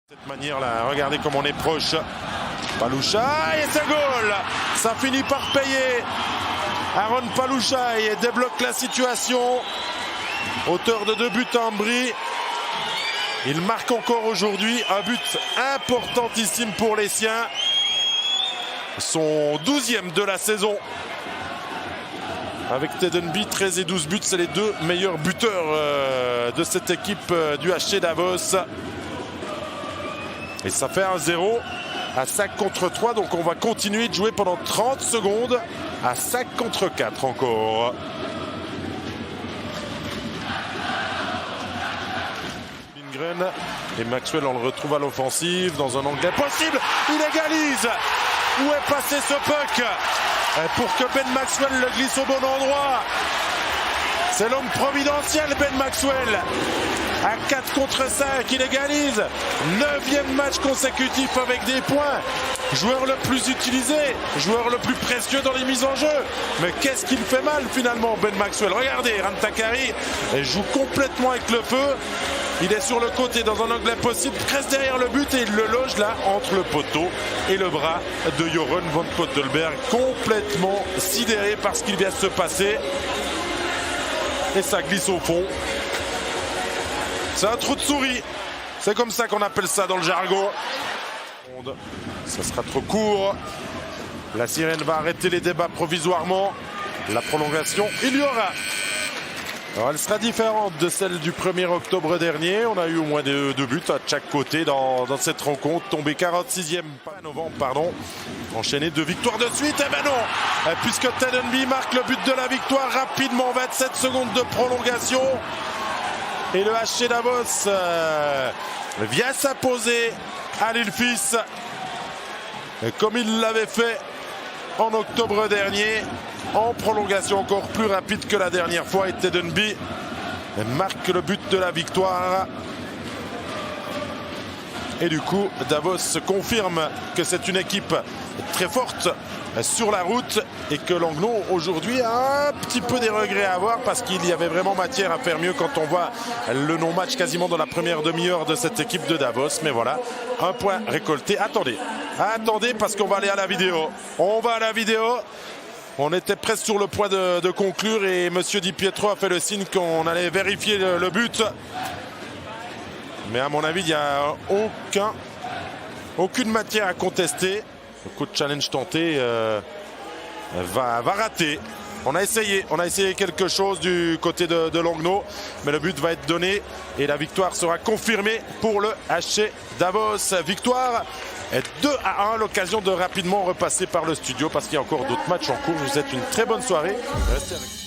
De cette manière-là, regardez comme on est proche. Palouchaï et c'est goal. Ça finit par payer. Aaron Palouchaï débloque la situation. Auteur de 2 buts en bris. Il marque encore aujourd'hui un but importantissime pour les siens. Son 12e de la saison. Avec Tedenby, 13 et 12 buts, c'est les 2 meilleurs buteurs de cette équipe du HC Davos. Et ça fait 1-0 à 5 contre 3. Donc on va continuer de jouer pendant 30 secondes à 5 contre 4 encore. Lindgren et Maxwell, on le retrouve à l'offensive dans un angle impossible. Il égalise. Où est passé ce puck pour que Ben Maxwell le glisse au bon endroit. C'est l'homme providentiel, Ben Maxwell. À 4 contre 5, il égalise. 9e match consécutif avec des points. Joueur le plus utilisé, joueur le plus précieux dans les mises en jeu. Mais qu'est-ce qu'il fait mal finalement, Ben Maxwell? Regardez, Rantakari joue complètement avec le feu. Il est sur le côté dans un angle impossible, presque derrière le but, et il le loge là entre le poteau et le bras de Joran van Pottelberg, complètement sidéré par ce qu'il vient de se passer. Et ça glisse au fond. C'est un trou de souris. C'est comme ça qu'on appelle ça dans le jargon. Ça sera trop court. La sirène va arrêter les débats provisoirement. La prolongation, il y aura. Alors elle sera différente de celle du 1er octobre dernier. On a eu au moins 2 buts à chaque côté dans cette rencontre. Tombé 46e novembre, pardon. Enchaîné 2 victoires de suite. Eh ben non, puisque Tedenby marque le but de la victoire rapidement. 27 secondes de prolongation. Et le HC Davos vient s'imposer à l'Ilfis, comme il l'avait fait en octobre dernier, en prolongation encore plus rapide que la dernière fois. Et Tedenby marque le but de la victoire. Et du coup, Davos confirme que c'est une équipe très forte sur la route et que Langnau aujourd'hui a un petit peu des regrets à avoir parce qu'il y avait vraiment matière à faire mieux quand on voit le non-match quasiment dans la première demi-heure de cette équipe de Davos. Mais voilà, un point récolté. Attendez parce qu'on va aller à la vidéo. On va à la vidéo. On était presque sur le point de conclure et Monsieur Di Pietro a fait le signe qu'on allait vérifier le but. Mais à mon avis, il n'y a aucune matière à contester. Le coup de challenge tenté va rater. On a essayé quelque chose du côté de Langnau, mais le but va être donné et la victoire sera confirmée pour le HC Davos. Victoire 2-1, l'occasion de rapidement repasser par le studio parce qu'il y a encore d'autres matchs en cours. Je vous souhaite une très bonne soirée. Restez avec nous.